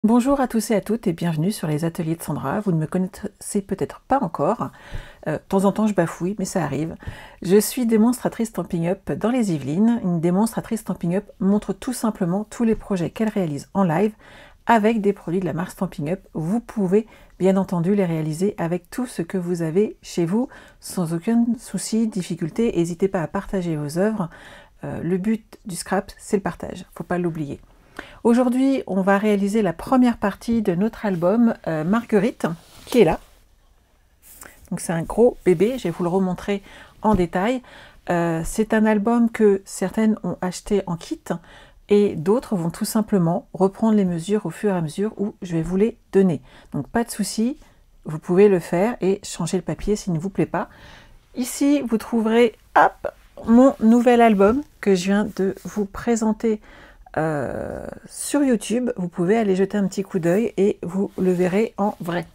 Bonjour à tous et à toutes et bienvenue sur les ateliers de Sandra. Vous ne me connaissez peut-être pas encore. De temps en temps je bafouille, mais ça arrive. Je suis démonstratrice Stampin' Up dans les Yvelines. Une démonstratrice Stampin' Up montre tout simplement tous les projets qu'elle réalise en live avec des produits de la marque Stampin' Up. Vous pouvez bien entendu les réaliser avec tout ce que vous avez chez vous, sans aucun souci, difficulté. N'hésitez pas à partager vos œuvres. Le but du scrap, c'est le partage, il ne faut pas l'oublier. Aujourd'hui, on va réaliser la première partie de notre album Marguerite, qui est là. Donc c'est un gros bébé, je vais vous le remontrer en détail. C'est un album que certaines ont acheté en kit et d'autres vont tout simplement reprendre les mesures au fur et à mesure où je vais vous les donner. Donc pas de souci, vous pouvez le faire et changer le papier s'il ne vous plaît pas. Ici, vous trouverez mon nouvel album que je viens de vous présenter sur YouTube. Vous pouvez aller jeter un petit coup d'œil et vous le verrez en vrai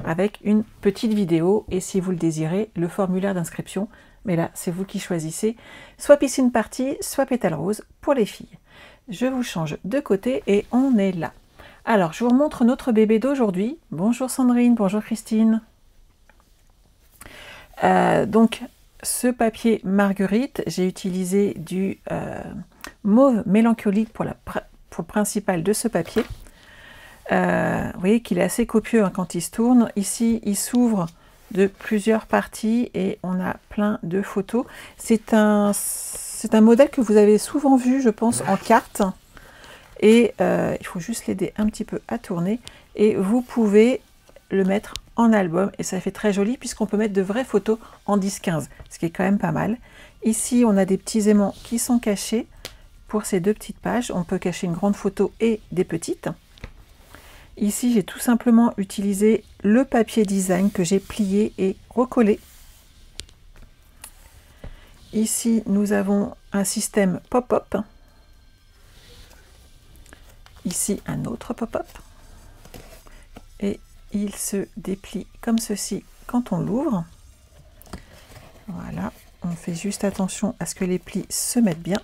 avec une petite vidéo et si vous le désirez le formulaire d'inscription, mais là c'est vous qui choisissez, soit piscine party, soit pétale rose pour les filles. Je vous change de côté et on est là. Alors je vous remontre notre bébé d'aujourd'hui. Bonjour Sandrine, bonjour Christine. Donc ce papier Marguerite, j'ai utilisé du mauve mélancolique pour le principal de ce papier. Vous voyez qu'il est assez copieux hein, quand il se tourne. Ici, il s'ouvre de plusieurs parties et on a plein de photos. C'est un modèle que vous avez souvent vu, je pense, en carte. Et il faut juste l'aider un petit peu à tourner. Et vous pouvez le mettre en album et ça fait très joli puisqu'on peut mettre de vraies photos en 10-15, ce qui est quand même pas mal. Ici, on a des petits aimants qui sont cachés. Pour ces deux petites pages, on peut cacher une grande photo et des petites. Ici, j'ai tout simplement utilisé le papier design que j'ai plié et recollé. Ici, nous avons un système pop-up. Ici, un autre pop-up. Et il se déplie comme ceci quand on l'ouvre. Voilà, on fait juste attention à ce que les plis se mettent bien.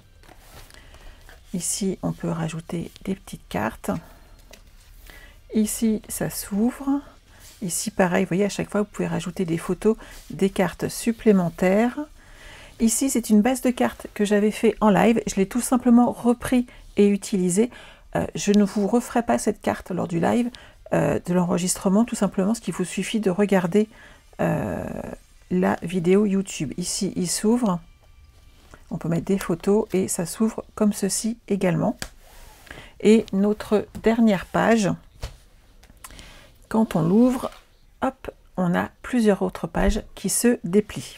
Ici, on peut rajouter des petites cartes. Ici, ça s'ouvre. Ici, pareil, vous voyez, à chaque fois, vous pouvez rajouter des photos, des cartes supplémentaires. Ici, c'est une base de cartes que j'avais fait en live. Je l'ai tout simplement repris et utilisé. Je ne vous referai pas cette carte lors du live, de l'enregistrement, tout simplement, parce qu'il vous suffit de regarder la vidéo YouTube. Ici, il s'ouvre. On peut mettre des photos et ça s'ouvre comme ceci également. Et notre dernière page, quand on l'ouvre, hop, on a plusieurs autres pages qui se déplient.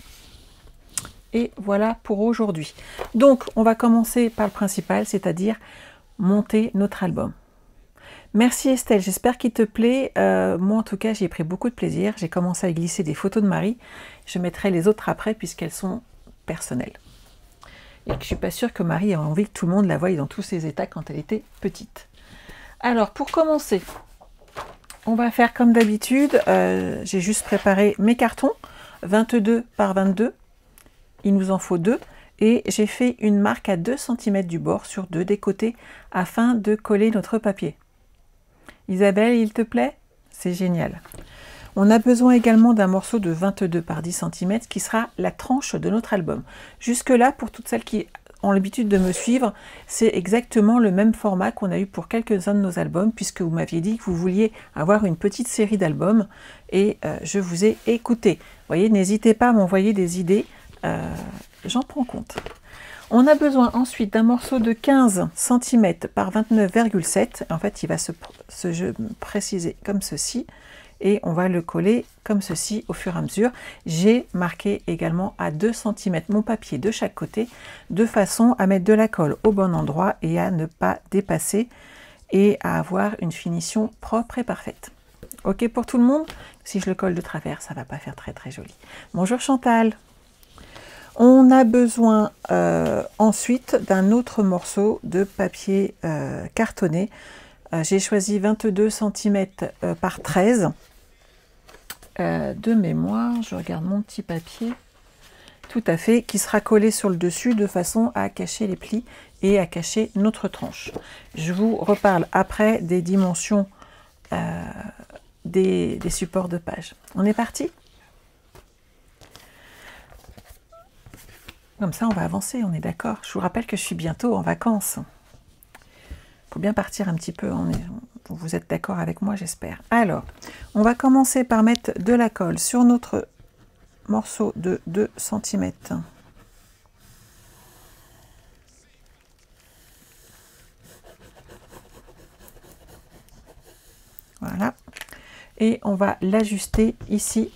Et voilà pour aujourd'hui. Donc, on va commencer par le principal, c'est-à-dire monter notre album. Merci Estelle, j'espère qu'il te plaît. Moi, en tout cas, j'y ai pris beaucoup de plaisir. J'ai commencé à glisser des photos de Marie. Je mettrai les autres après puisqu'elles sont personnelles. Et que je ne suis pas sûre que Marie a envie que tout le monde la voie dans tous ses états quand elle était petite. Alors, pour commencer, on va faire comme d'habitude. J'ai juste préparé mes cartons, 22 par 22. Il nous en faut 2. Et j'ai fait une marque à 2 cm du bord sur 2 des côtés afin de coller notre papier. Isabelle, il te plaît? C'est génial. On a besoin également d'un morceau de 22 par 10 cm qui sera la tranche de notre album. Jusque-là, pour toutes celles qui ont l'habitude de me suivre, c'est exactement le même format qu'on a eu pour quelques-uns de nos albums, puisque vous m'aviez dit que vous vouliez avoir une petite série d'albums et je vous ai écouté. Vous voyez, n'hésitez pas à m'envoyer des idées, j'en prends compte. On a besoin ensuite d'un morceau de 15 cm par 29,7. En fait, il va se préciser comme ceci. Et on va le coller comme ceci au fur et à mesure. J'ai marqué également à 2 cm mon papier de chaque côté, de façon à mettre de la colle au bon endroit et à ne pas dépasser et à avoir une finition propre et parfaite. Ok pour tout le monde? Si je le colle de travers, ça ne va pas faire très très joli. Bonjour Chantal. On a besoin ensuite d'un autre morceau de papier cartonné. J'ai choisi 22 cm par 13. De mémoire, je regarde mon petit papier, tout à fait, qui sera collé sur le dessus de façon à cacher les plis et à cacher notre tranche. Je vous reparle après des dimensions des supports de page. On est parti? Comme ça, on va avancer, on est d'accord. Je vous rappelle que je suis bientôt en vacances. Il faut bien partir un petit peu. Vous êtes d'accord avec moi, j'espère. Alors, on va commencer par mettre de la colle sur notre morceau de 2 cm. Voilà. Et on va l'ajuster ici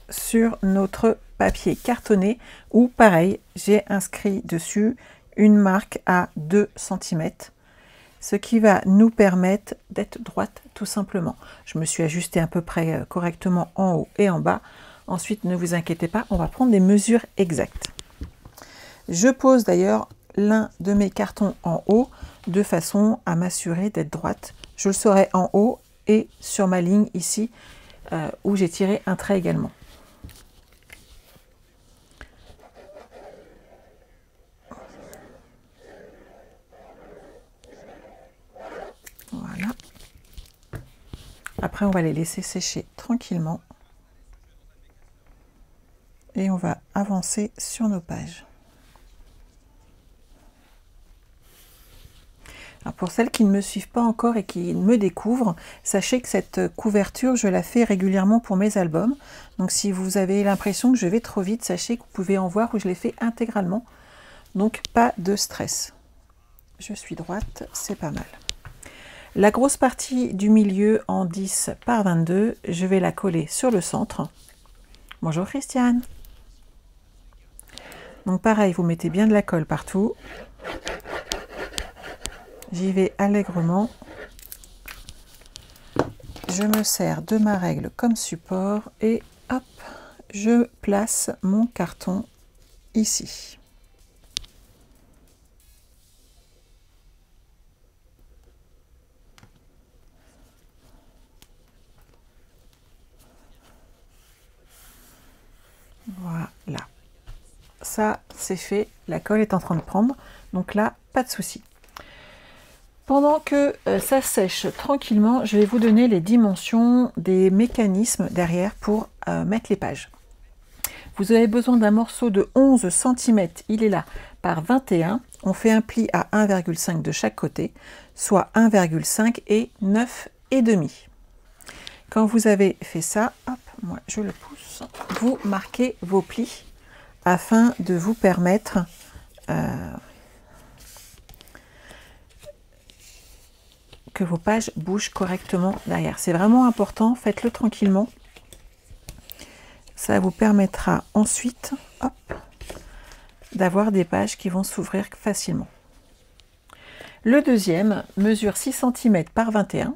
sur notre papier cartonné où pareil, j'ai inscrit dessus une marque à 2 cm, ce qui va nous permettre d'être droite tout simplement. Je me suis ajustée à peu près correctement en haut et en bas. Ensuite, ne vous inquiétez pas, on va prendre des mesures exactes. Je pose d'ailleurs l'un de mes cartons en haut de façon à m'assurer d'être droite. Je le saurai en haut et sur ma ligne ici où j'ai tiré un trait également. Voilà. Après, on va les laisser sécher tranquillement. Et on va avancer sur nos pages. Alors pour celles qui ne me suivent pas encore et qui me découvrent, sachez que cette couverture, je la fais régulièrement pour mes albums. Donc si vous avez l'impression que je vais trop vite, sachez que vous pouvez en voir où je les fais intégralement. Donc pas de stress. Je suis droite, c'est pas mal. La grosse partie du milieu en 10 par 22, je vais la coller sur le centre. Bonjour Christiane. Donc pareil, vous mettez bien de la colle partout. J'y vais allègrement. Je me sers de ma règle comme support et hop, je place mon carton ici. Voilà. Ça, c'est fait. La colle est en train de prendre. Donc là, pas de souci. Pendant que ça sèche tranquillement, je vais vous donner les dimensions des mécanismes derrière pour mettre les pages. Vous avez besoin d'un morceau de 11 cm, il est là, par 21. On fait un pli à 1,5 de chaque côté, soit 1,5 et 9,5. Quand vous avez fait ça, hop, moi je le pousse, vous marquez vos plis afin de vous permettre que vos pages bougent correctement derrière. C'est vraiment important, faites-le tranquillement. Ça vous permettra ensuite d'avoir des pages qui vont s'ouvrir facilement. Le deuxième mesure 6 cm par 21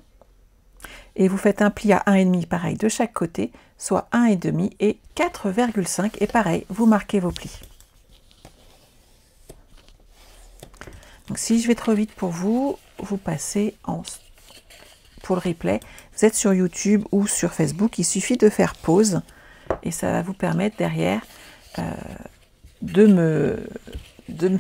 et vous faites un pli à 1,5 pareil de chaque côté, soit 1,5 et 4,5 et pareil, vous marquez vos plis. Donc si je vais trop vite pour vous, vous passez pour le replay. Vous êtes sur YouTube ou sur Facebook, il suffit de faire pause et ça va vous permettre derrière de me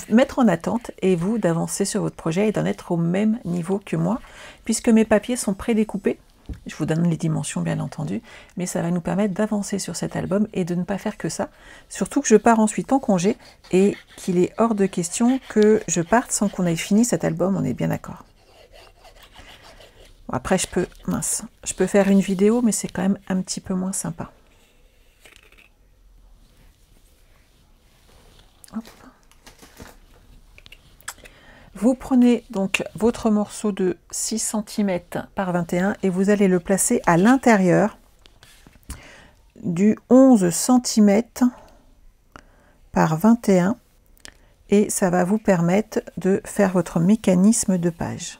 mettre en attente et vous d'avancer sur votre projet et d'en être au même niveau que moi, puisque mes papiers sont prédécoupés. Je vous donne les dimensions bien entendu, mais ça va nous permettre d'avancer sur cet album et de ne pas faire que ça. Surtout que je pars ensuite en congé et qu'il est hors de question que je parte sans qu'on ait fini cet album, on est bien d'accord. Bon, après je peux faire une vidéo, mais c'est quand même un petit peu moins sympa. Hop. Vous prenez donc votre morceau de 6 cm par 21 et vous allez le placer à l'intérieur du 11 cm par 21 et ça va vous permettre de faire votre mécanisme de page.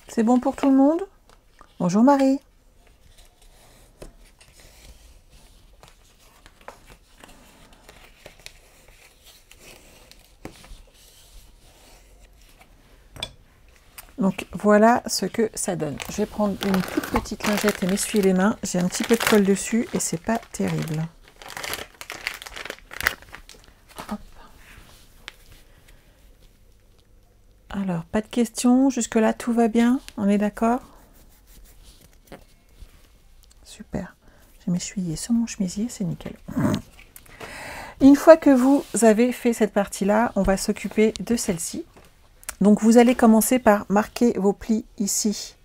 C'est bon pour tout le monde? Bonjour Marie. Donc voilà ce que ça donne. Je vais prendre une toute petite lingette et m'essuyer les mains. J'ai un petit peu de colle dessus et c'est pas terrible. Hop. pas de questions, jusque-là tout va bien, on est d'accord? Super, j'ai m'essuyé sur mon chemisier, c'est nickel. Une fois que vous avez fait cette partie-là, on va s'occuper de celle-ci. Donc vous allez commencer par marquer vos plis ici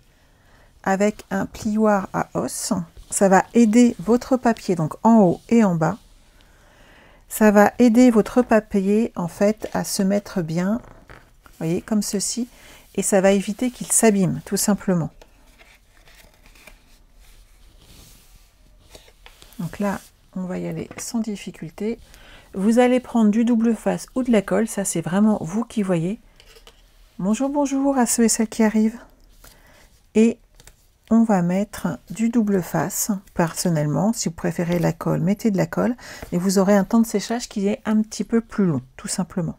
avec un plioir à os. Ça va aider votre papier, donc en haut et en bas. Ça va aider votre papier en fait à se mettre bien, vous voyez, comme ceci, et ça va éviter qu'il s'abîme, tout simplement. Donc là, on va y aller sans difficulté. Vous allez prendre du double face ou de la colle, ça c'est vraiment vous qui voyez. Bonjour, bonjour à ceux et celles qui arrivent. Et on va mettre du double face, personnellement. Si vous préférez la colle, mettez de la colle. Et vous aurez un temps de séchage qui est un petit peu plus long, tout simplement.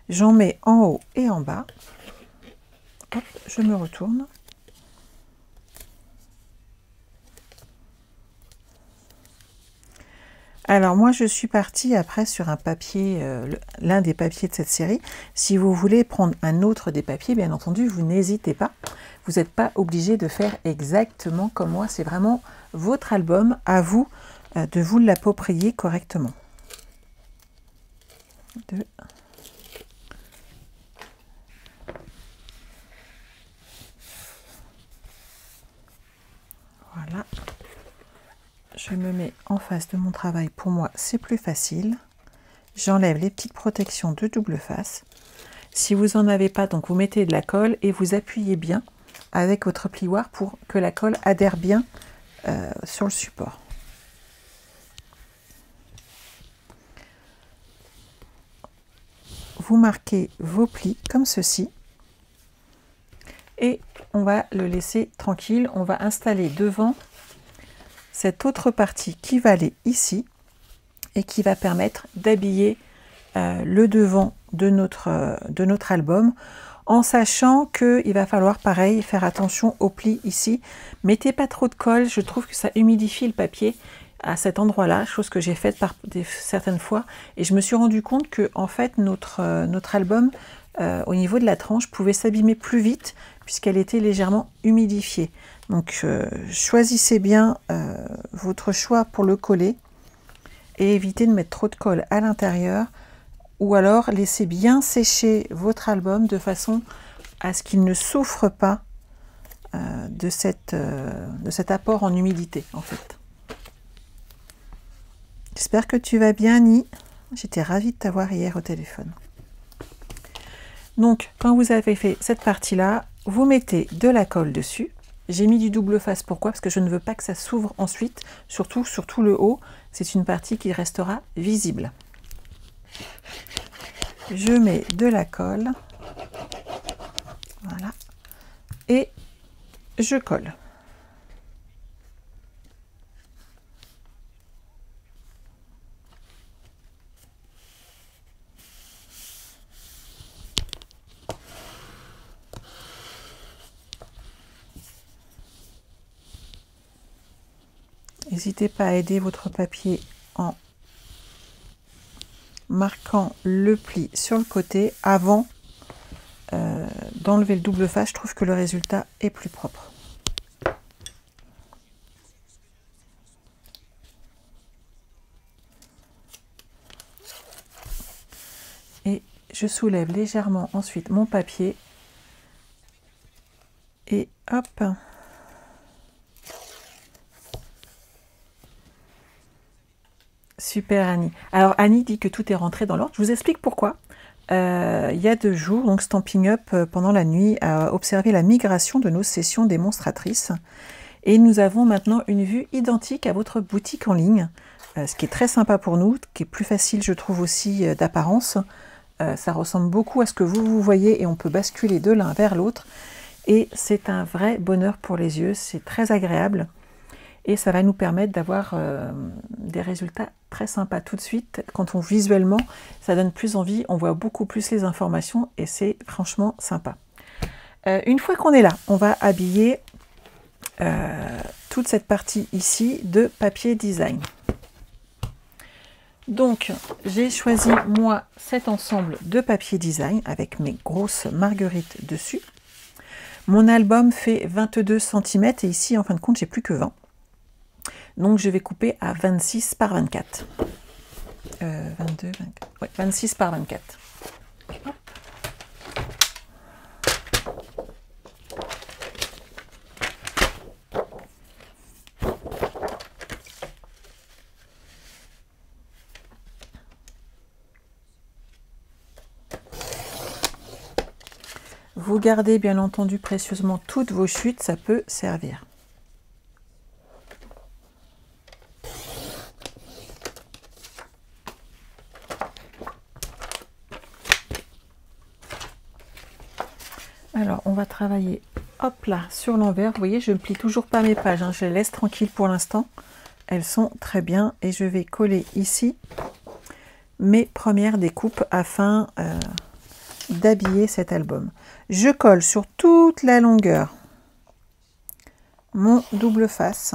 J'en mets en haut et en bas. Hop, je me retourne. Alors moi je suis partie après sur un papier, l'un des papiers de cette série. Si vous voulez prendre un autre des papiers, bien entendu, vous n'hésitez pas. Vous n'êtes pas obligé de faire exactement comme moi. C'est vraiment votre album, à vous de vous l'approprier correctement. Voilà. Je me mets en face de mon travail. Pour moi, c'est plus facile. J'enlève les petites protections de double face. Si vous n'en avez pas, donc vous mettez de la colle et vous appuyez bien avec votre plioir pour que la colle adhère bien sur le support. Vous marquez vos plis comme ceci. Et on va le laisser tranquille. On va installer devant cette autre partie qui va aller ici et qui va permettre d'habiller le devant de notre album, en sachant qu'il va falloir pareil faire attention aux plis ici. Mettez pas trop de colle, je trouve que ça humidifie le papier à cet endroit là, chose que j'ai faite certaines fois, et je me suis rendu compte que en fait notre album au niveau de la tranche pouvait s'abîmer plus vite puisqu'elle était légèrement humidifiée. Donc choisissez bien votre choix pour le coller et évitez de mettre trop de colle à l'intérieur, ou alors laissez bien sécher votre album de façon à ce qu'il ne souffre pas de cet apport en humidité en fait. J'espère que tu vas bien, Annie. J'étais ravie de t'avoir hier au téléphone. Donc quand vous avez fait cette partie là, vous mettez de la colle dessus. J'ai mis du double face, pourquoi? Parce que je ne veux pas que ça s'ouvre ensuite, surtout sur tout le haut. C'est une partie qui restera visible. Je mets de la colle, voilà, et je colle. N'hésitez pas à aider votre papier en marquant le pli sur le côté avant d'enlever le double face. Je trouve que le résultat est plus propre. Et je soulève légèrement ensuite mon papier et hop. Super Annie. Alors Annie dit que tout est rentré dans l'ordre. Je vous explique pourquoi. Il y a 2 jours, donc Stampin' Up pendant la nuit a observé la migration de nos sessions démonstratrices. Et nous avons maintenant une vue identique à votre boutique en ligne, ce qui est très sympa pour nous, qui est plus facile je trouve aussi d'apparence. Ça ressemble beaucoup à ce que vous voyez et on peut basculer de l'un vers l'autre. Et c'est un vrai bonheur pour les yeux, c'est très agréable. Et ça va nous permettre d'avoir des résultats très sympas tout de suite. Quand on visuellement, ça donne plus envie, on voit beaucoup plus les informations et c'est franchement sympa. Une fois qu'on est là, on va habiller toute cette partie ici de papier design. Donc, j'ai choisi, moi, cet ensemble de papier design avec mes grosses marguerites dessus. Mon album fait 22 cm et ici, en fin de compte, j'ai plus que 20. Donc, je vais couper à 26 par 24. 22, 24. Ouais, 26 par 24. Hop. Vous gardez bien entendu précieusement toutes vos chutes, ça peut servir. Alors, on va travailler, hop là, sur l'envers. Vous voyez, je ne plie toujours pas mes pages, hein. Je les laisse tranquilles pour l'instant. Elles sont très bien et je vais coller ici mes premières découpes afin d'habiller cet album. Je colle sur toute la longueur mon double face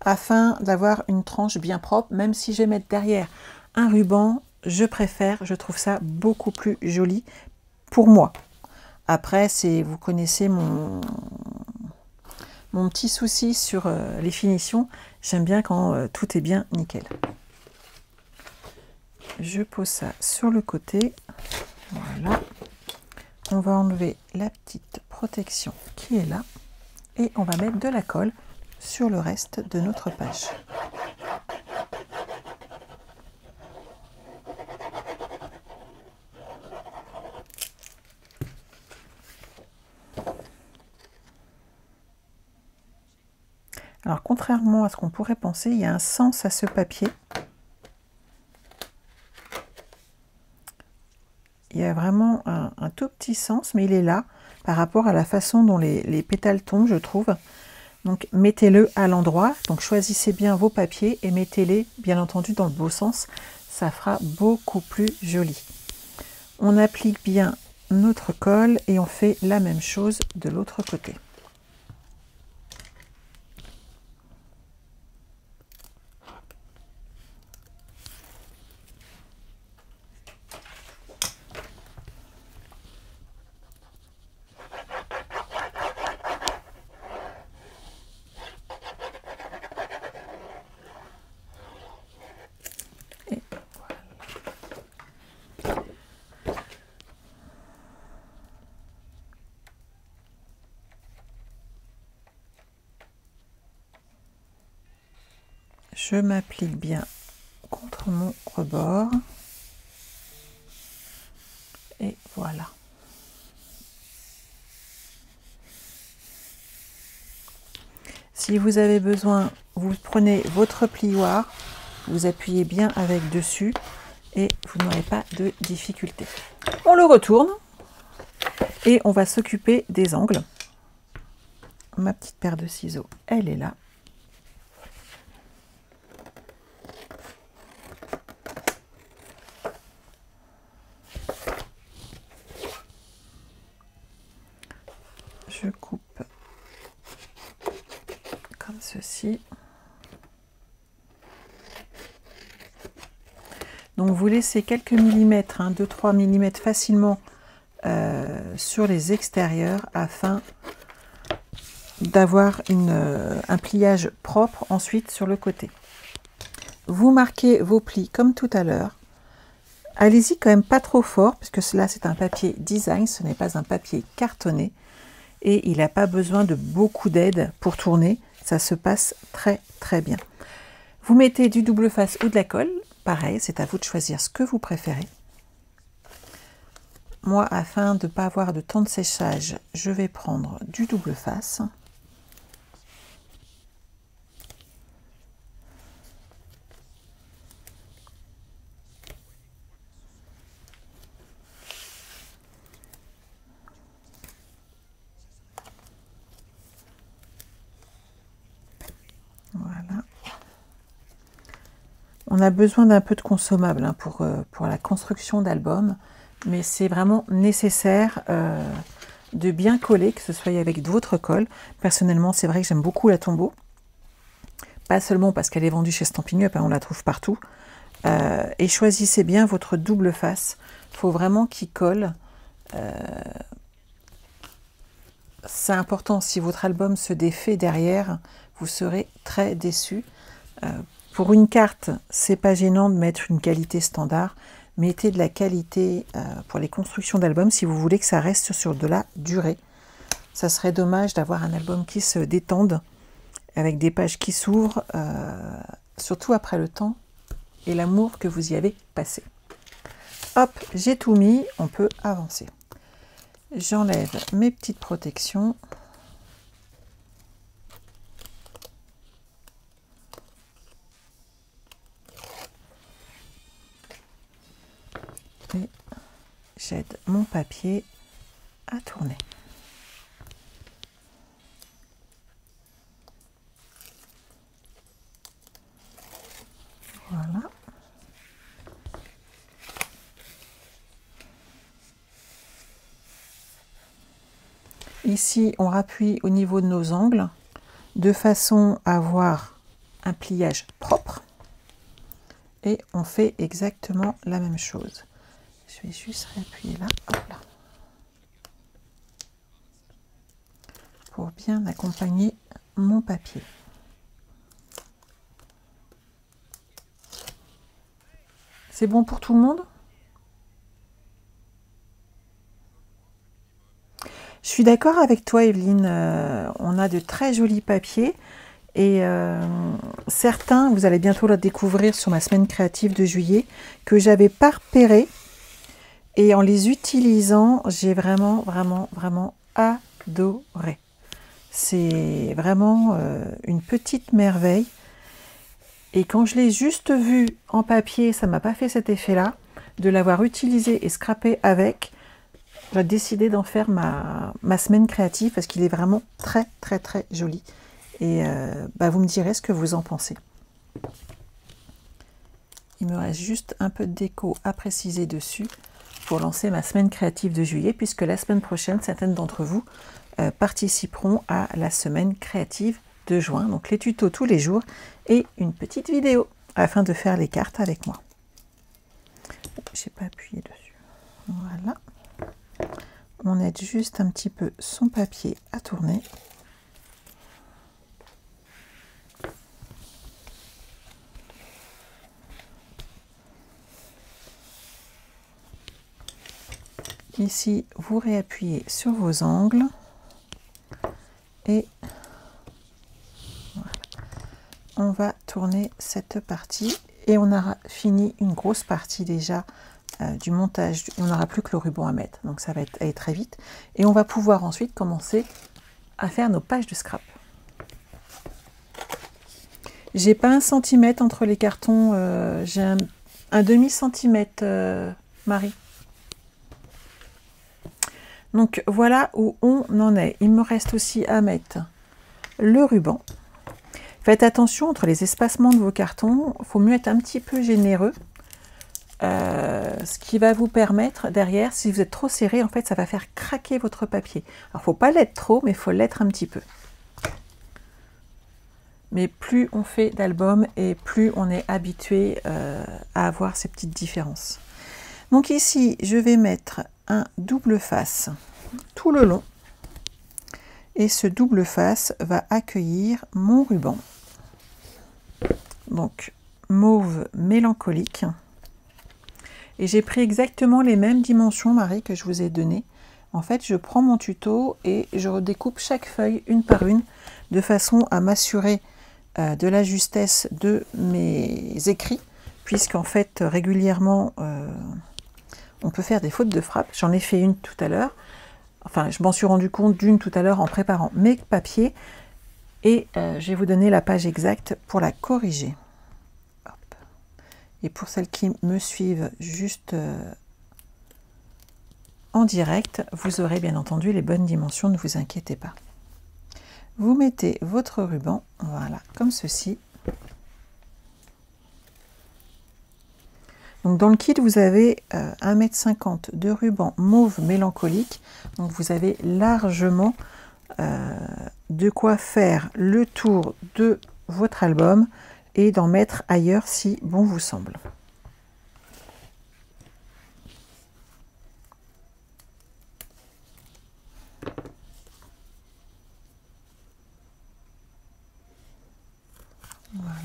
afin d'avoir une tranche bien propre, même si je vais mettre derrière un ruban, je préfère, je trouve ça beaucoup plus joli pour moi. Après, vous connaissez mon petit souci sur les finitions, j'aime bien quand tout est bien nickel. Je pose ça sur le côté, voilà. On va enlever la petite protection qui est là et on va mettre de la colle sur le reste de notre page. Alors contrairement à ce qu'on pourrait penser, il y a un sens à ce papier. Il y a vraiment un tout petit sens, mais il est là par rapport à la façon dont les pétales tombent, je trouve. Donc mettez-le à l'endroit, donc choisissez bien vos papiers et mettez-les bien entendu dans le beau sens, ça fera beaucoup plus joli. On applique bien notre colle et on fait la même chose de l'autre côté. Je m'applique bien contre mon rebord et voilà. Si vous avez besoin, vous prenez votre plioir, vous appuyez bien avec dessus et vous n'aurez pas de difficulté. On le retourne et on va s'occuper des angles. Ma petite paire de ciseaux, elle est là. Je coupe comme ceci. Donc vous laissez quelques millimètres, 2-3 mm facilement sur les extérieurs afin d'avoir un pliage propre ensuite sur le côté. Vous marquez vos plis comme tout à l'heure. Allez-y quand même pas trop fort, puisque cela c'est un papier design, ce n'est pas un papier cartonné. Et il n'a pas besoin de beaucoup d'aide pour tourner, ça se passe très très bien. Vous mettez du double face ou de la colle, pareil, c'est à vous de choisir ce que vous préférez. Moi, afin de ne pas avoir de temps de séchage, je vais prendre du double face. Voilà. On a besoin d'un peu de consommable pour la construction d'albums, mais c'est vraiment nécessaire de bien coller, que ce soit avec d'autres colle. Personnellement, c'est vrai que j'aime beaucoup la Tombow, pas seulement parce qu'elle est vendue chez Stampin' Up, hein, on la trouve partout. Et choisissez bien votre double face. Il faut vraiment qu'il colle. C'est important, si votre album se défait derrière, vous serez très déçu. Pour une carte, c'est pas gênant de mettre une qualité standard. Mettez de la qualité pour les constructions d'albums si vous voulez que ça reste sur de la durée. Ça serait dommage d'avoir un album qui se détende avec des pages qui s'ouvrent, surtout après le temps et l'amour que vous y avez passé. Hop, j'ai tout mis, on peut avancer. J'enlève mes petites protections. Et j'aide mon papier à tourner. Voilà. Ici, on rappuie au niveau de nos angles de façon à avoir un pliage propre. Et on fait exactement la même chose. Je vais juste réappuyer là, hop là, pour bien accompagner mon papier. C'est bon pour tout le monde? Je suis d'accord avec toi, Evelyne. On a de très jolis papiers. Et certains, vous allez bientôt le découvrir sur ma semaine créative de juillet, que j'avais pas repéré. Et en les utilisant, j'ai vraiment adoré. C'est vraiment une petite merveille. Et quand je l'ai juste vu en papier, ça m'a pas fait cet effet-là. De l'avoir utilisé et scrappé avec, j'ai décidé d'en faire ma semaine créative parce qu'il est vraiment très joli. Et vous me direz ce que vous en pensez. Il me reste juste un peu de déco à préciser dessus pour lancer ma semaine créative de juillet, puisque la semaine prochaine, certaines d'entre vous participeront à la semaine créative de juin. Donc les tutos tous les jours et une petite vidéo afin de faire les cartes avec moi. J'ai pas appuyé dessus. Voilà. On aide juste un petit peu son papier à tourner. Ici, vous réappuyez sur vos angles et voilà. On va tourner cette partie et on aura fini une grosse partie déjà du montage. On n'aura plus que le ruban à mettre, donc ça va aller très vite. Et on va pouvoir ensuite commencer à faire nos pages de scrap. J'ai pas 1 centimètre entre les cartons, j'ai un demi-centimètre, Marie. Donc voilà où on en est. Il me reste aussi à mettre le ruban. Faites attention entre les espacements de vos cartons. Il faut mieux être un petit peu généreux. Ce qui va vous permettre derrière, si vous êtes trop serré, en fait, ça va faire craquer votre papier. Alors, il ne faut pas l'être trop, mais il faut l'être un petit peu. Mais plus on fait d'albums et plus on est habitué à avoir ces petites différences. Donc ici, je vais mettre un double face tout le long. Et ce double face va accueillir mon ruban. Donc, mauve mélancolique. Et j'ai pris exactement les mêmes dimensions, Marie, que je vous ai données. En fait, je prends mon tuto et je redécoupe chaque feuille une par une, de façon à m'assurer de la justesse de mes écrits, puisqu'en fait, régulièrement, on peut faire des fautes de frappe. J'en ai fait une tout à l'heure. Enfin, je m'en suis rendu compte d'une tout à l'heure en préparant mes papiers. Et je vais vous donner la page exacte pour la corriger. Hop. Et pour celles qui me suivent juste en direct, vous aurez bien entendu les bonnes dimensions, ne vous inquiétez pas. Vous mettez votre ruban, voilà, comme ceci. Donc dans le kit, vous avez 1,50 m de ruban mauve mélancolique. Donc vous avez largement de quoi faire le tour de votre album et d'en mettre ailleurs si bon vous semble. Voilà.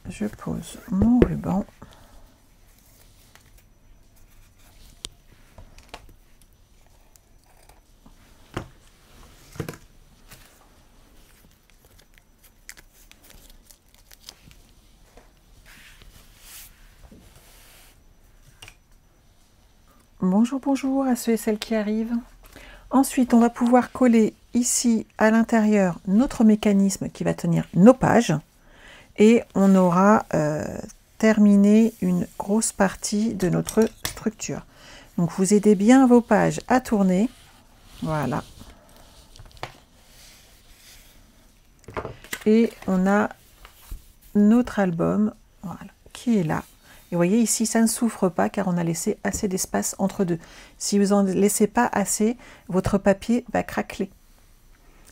Je pose mon ruban. Bonjour, bonjour à ceux et celles qui arrivent. Ensuite, on va pouvoir coller ici à l'intérieur notre mécanisme qui va tenir nos pages. Et on aura terminé une grosse partie de notre structure. Donc, vous aidez bien vos pages à tourner. Voilà. Et on a notre album, voilà, qui est là. Et vous voyez ici, ça ne souffre pas car on a laissé assez d'espace entre deux. Si vous n'en laissez pas assez, votre papier va craqueler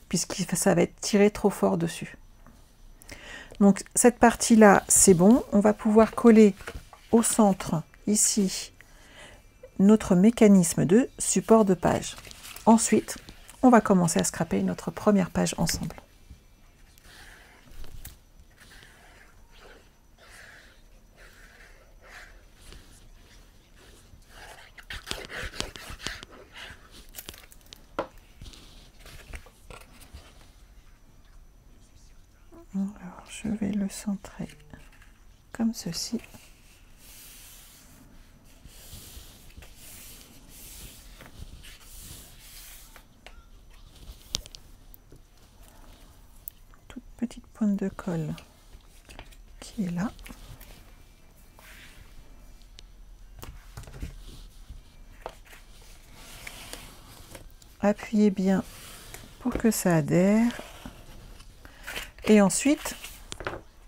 puisque ça va être tiré trop fort dessus. Donc cette partie-là, c'est bon. On va pouvoir coller au centre, ici, notre mécanisme de support de page. Ensuite, on va commencer à scraper notre première page ensemble. Alors, je vais le centrer comme ceci. Toute petite pointe de colle qui est là. Appuyez bien pour que ça adhère. Et ensuite,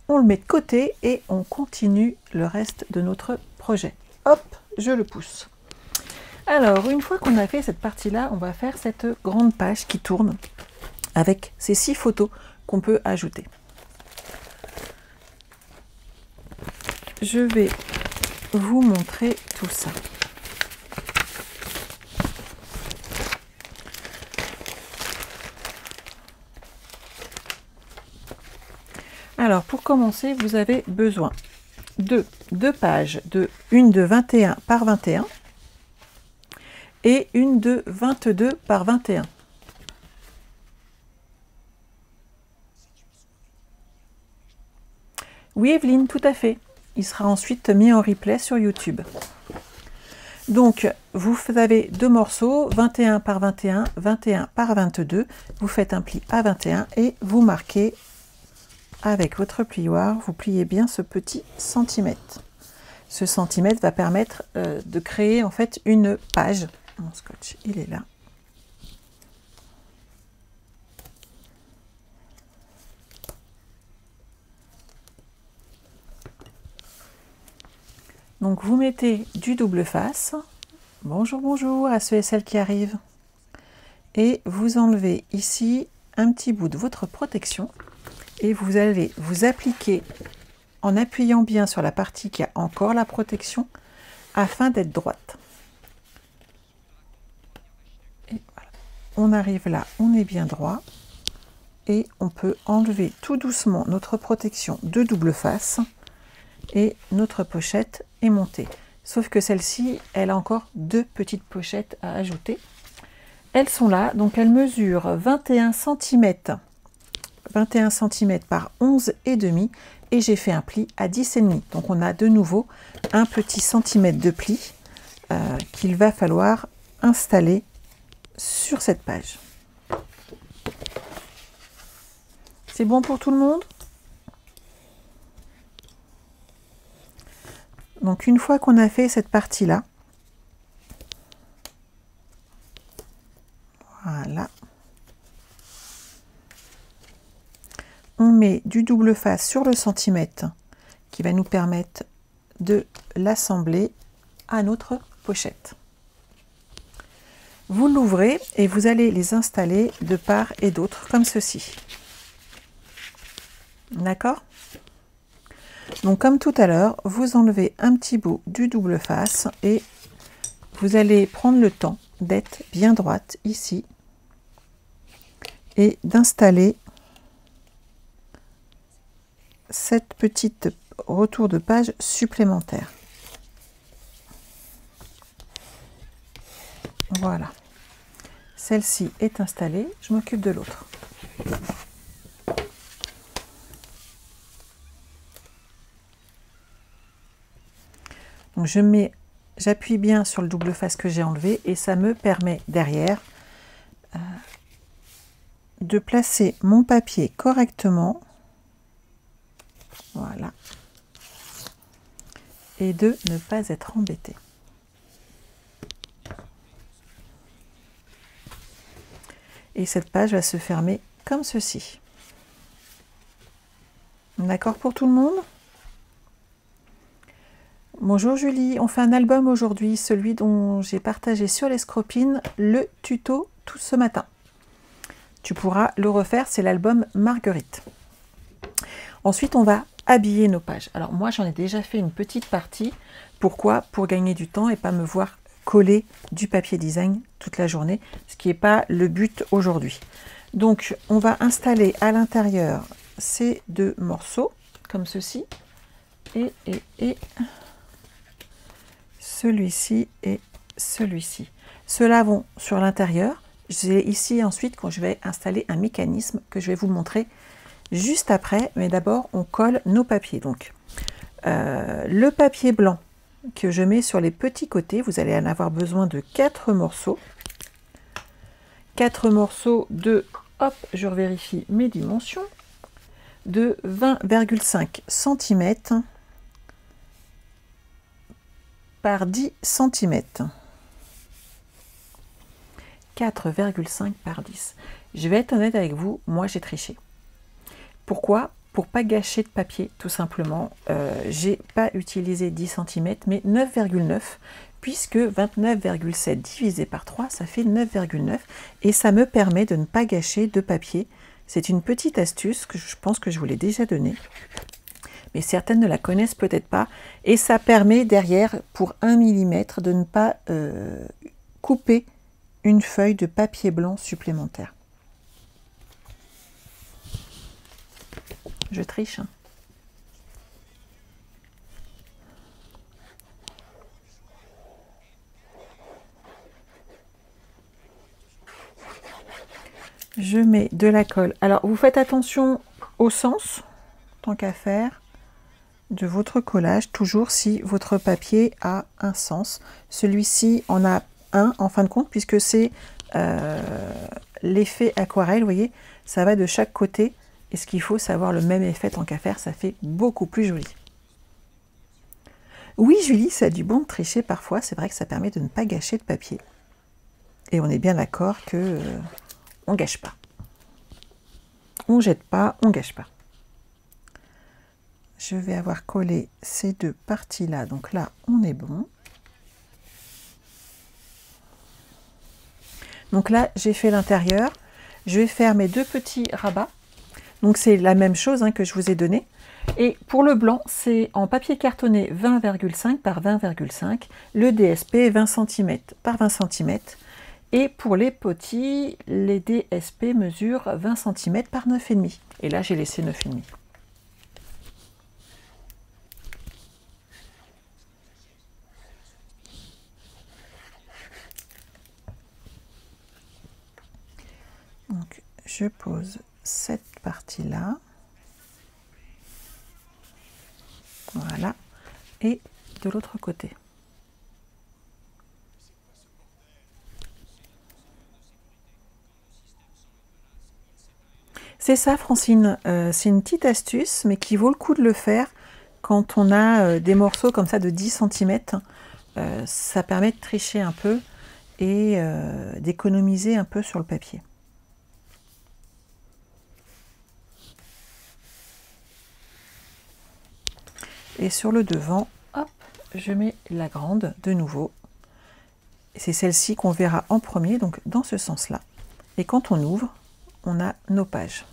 on le met de côté et on continue le reste de notre projet. Hop, je le pousse. Alors, une fois qu'on a fait cette partie-là, on va faire cette grande page qui tourne avec ces 6 photos qu'on peut ajouter. Je vais vous montrer tout ça. Alors, pour commencer, vous avez besoin de 2 pages, une de 21 par 21 et une de 22 par 21. Oui, Evelyne, tout à fait. Il sera ensuite mis en replay sur YouTube. Donc, vous avez 2 morceaux, 21 par 21, 21 par 22. Vous faites un pli à 21 et vous marquez avec votre plioir, vous pliez bien ce petit centimètre. Ce centimètre va permettre de créer en fait une page. Mon scotch, il est là. Donc vous mettez du double face. Bonjour, bonjour à ceux et celles qui arrivent. Et vous enlevez ici un petit bout de votre protection. Et vous allez vous appliquer en appuyant bien sur la partie qui a encore la protection afin d'être droite. Et voilà. On arrive là, on est bien droit et on peut enlever tout doucement notre protection de double face et notre pochette est montée. Sauf que celle-ci, elle a encore 2 petites pochettes à ajouter. Elles sont là, donc elles mesurent 21 cm par 11,5 et j'ai fait un pli à 10,5. Donc on a de nouveau un petit centimètre de pli qu'il va falloir installer sur cette page. C'est bon pour tout le monde? Donc une fois qu'on a fait cette partie-là, voilà. On met du double face sur le centimètre qui va nous permettre de l'assembler à notre pochette. Vous l'ouvrez et vous allez les installer de part et d'autre, comme ceci. D'accord? Donc comme tout à l'heure, vous enlevez un petit bout du double face et vous allez prendre le temps d'être bien droite ici et d'installer cette petite retour de page supplémentaire. Voilà. Celle-ci est installée, je m'occupe de l'autre. Donc j'appuie bien sur le double face que j'ai enlevé et ça me permet derrière de placer mon papier correctement. Voilà. Et de ne pas être embêté. Et cette page va se fermer comme ceci. D'accord pour tout le monde? Bonjour Julie, on fait un album aujourd'hui, celui dont j'ai partagé sur les scropines le tuto tout ce matin. Tu pourras le refaire, c'est l'album Marguerite. Ensuite, on va habiller nos pages. Alors moi, j'en ai déjà fait une petite partie. Pourquoi? Pour gagner du temps et pas me voir coller du papier design toute la journée, ce qui n'est pas le but aujourd'hui. Donc, on va installer à l'intérieur ces deux morceaux, comme ceci, et celui-ci et celui-ci. Ceux-là vont sur l'intérieur. J'ai ici ensuite quand je vais installer un mécanisme que je vais vous montrer juste après, mais d'abord on colle nos papiers. Donc le papier blanc que je mets sur les petits côtés, vous allez en avoir besoin de 4 morceaux. 4 morceaux de, hop, je revérifie mes dimensions, de 20,5 cm par 10 cm. 4,5 par 10. Je vais être honnête avec vous, moi j'ai triché. Pourquoi? Pour pas gâcher de papier, tout simplement. J'ai pas utilisé 10 cm, mais 9,9, puisque 29,7 divisé par 3, ça fait 9,9. Et ça me permet de ne pas gâcher de papier. C'est une petite astuce que je pense que je vous l'ai déjà donnée. Mais certaines ne la connaissent peut-être pas. Et ça permet derrière, pour 1 mm, de ne pas couper une feuille de papier blanc supplémentaire. Je triche. Hein. Je mets de la colle. Alors, vous faites attention au sens, tant qu'à faire, de votre collage, toujours si votre papier a un sens. Celui-ci en a un, en fin de compte, puisque c'est l'effet aquarelle, vous voyez, ça va de chaque côté. Et ce qu'il faut, c'est avoir le même effet, tant qu'à faire, ça fait beaucoup plus joli. Oui, Julie, ça a du bon de tricher parfois, c'est vrai que ça permet de ne pas gâcher de papier. Et on est bien d'accord que on gâche pas. On jette pas, on gâche pas. Je vais avoir collé ces deux parties-là, donc là, on est bon. Donc là, j'ai fait l'intérieur. Je vais faire mes deux petits rabats. Donc c'est la même chose hein, que je vous ai donné. Et pour le blanc, c'est en papier cartonné 20,5 par 20,5. Le DSP 20 cm par 20 cm. Et pour les petits, les DSP mesurent 20 cm par 9,5. Et là, j'ai laissé 9,5. Donc, je pose cette partie-là. Voilà. Et de l'autre côté. C'est ça, Francine. C'est une petite astuce, mais qui vaut le coup de le faire quand on a des morceaux comme ça de 10 cm. Ça permet de tricher un peu et d'économiser un peu sur le papier. Et sur le devant, hop, je mets la grande de nouveau C'est celle-ci qu'on verra en premier, donc dans ce sens-là. Et quand on ouvre, on a nos pages.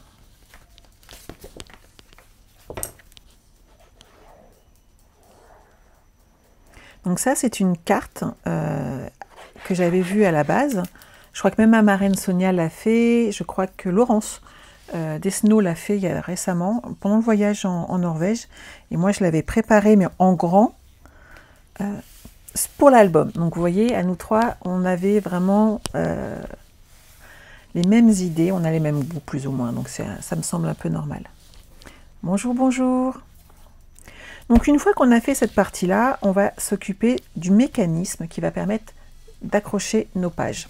Donc ça, c'est une carte que j'avais vue à la base. Je crois que même ma marraine Sonia l'a fait. Je crois que Laurence Desno l'a fait récemment, pendant le voyage en Norvège. Et moi, je l'avais préparé, mais en grand, pour l'album. Donc vous voyez, à nous trois, on avait vraiment les mêmes idées. On a les mêmes goûts, plus ou moins. Donc ça me semble un peu normal. Bonjour, bonjour. Donc une fois qu'on a fait cette partie-là, on va s'occuper du mécanisme qui va permettre d'accrocher nos pages.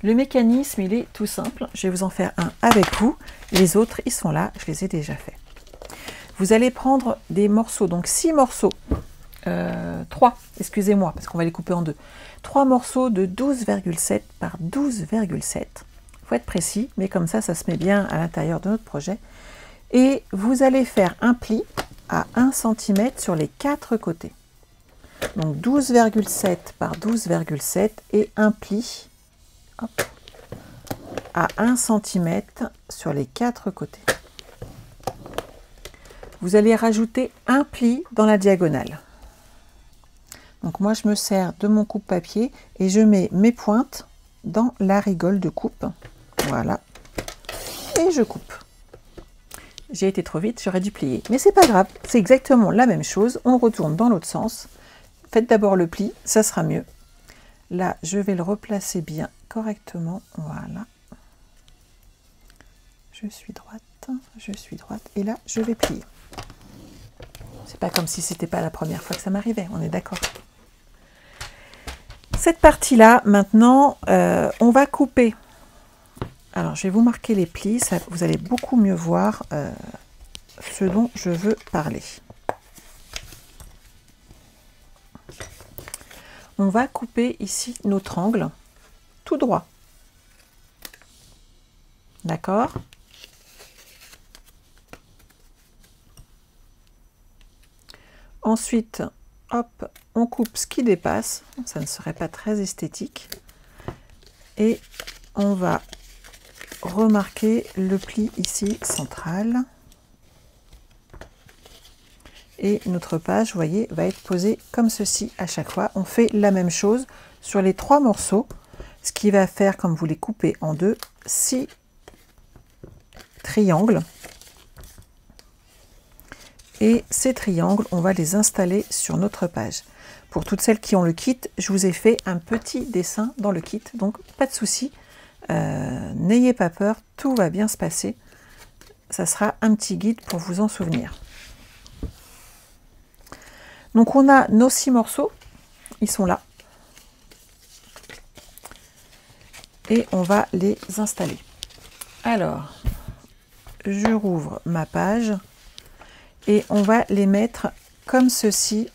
Le mécanisme, il est tout simple. Je vais vous en faire un avec vous. Les autres, ils sont là. Je les ai déjà faits. Vous allez prendre des morceaux, donc 6 morceaux. 3, excusez-moi, parce qu'on va les couper en deux. 3 morceaux de 12,7 par 12,7. Il faut être précis, mais comme ça se met bien à l'intérieur de notre projet. Et vous allez faire un pli à 1 cm sur les 4 côtés. Donc 12,7 par 12,7 et un pli hop, à 1 cm sur les 4 côtés. Vous allez rajouter un pli dans la diagonale. Donc moi je me sers de mon coupe-papier et je mets mes pointes dans la rigole de coupe. Voilà. Et je coupe. J'ai été trop vite, j'aurais dû plier. Mais c'est pas grave, c'est exactement la même chose. On retourne dans l'autre sens. Faites d'abord le pli, ça sera mieux. Là, je vais le replacer bien correctement. Voilà. Je suis droite. Et là, je vais plier. C'est pas comme si c'était pas la première fois que ça m'arrivait, on est d'accord. Cette partie-là, maintenant, on va couper. Alors, je vais vous marquer les plis, ça, vous allez beaucoup mieux voir ce dont je veux parler. On va couper ici notre angle tout droit. D'accord? Ensuite, hop, on coupe ce qui dépasse. Ça ne serait pas très esthétique. Et on va remarquer le pli ici central. Et notre page, vous voyez, va être posée comme ceci à chaque fois. On fait la même chose sur les 3 morceaux, ce qui va faire, comme vous les coupez en deux, 6 triangles. Et ces triangles, on va les installer sur notre page. Pour toutes celles qui ont le kit, je vous ai fait un petit dessin dans le kit, donc pas de souci. N'ayez pas peur, tout va bien se passer. Ça sera un petit guide pour vous en souvenir. Donc on a nos 6 morceaux, ils sont là. Et on va les installer. Alors, je rouvre ma page et on va les mettre comme ceci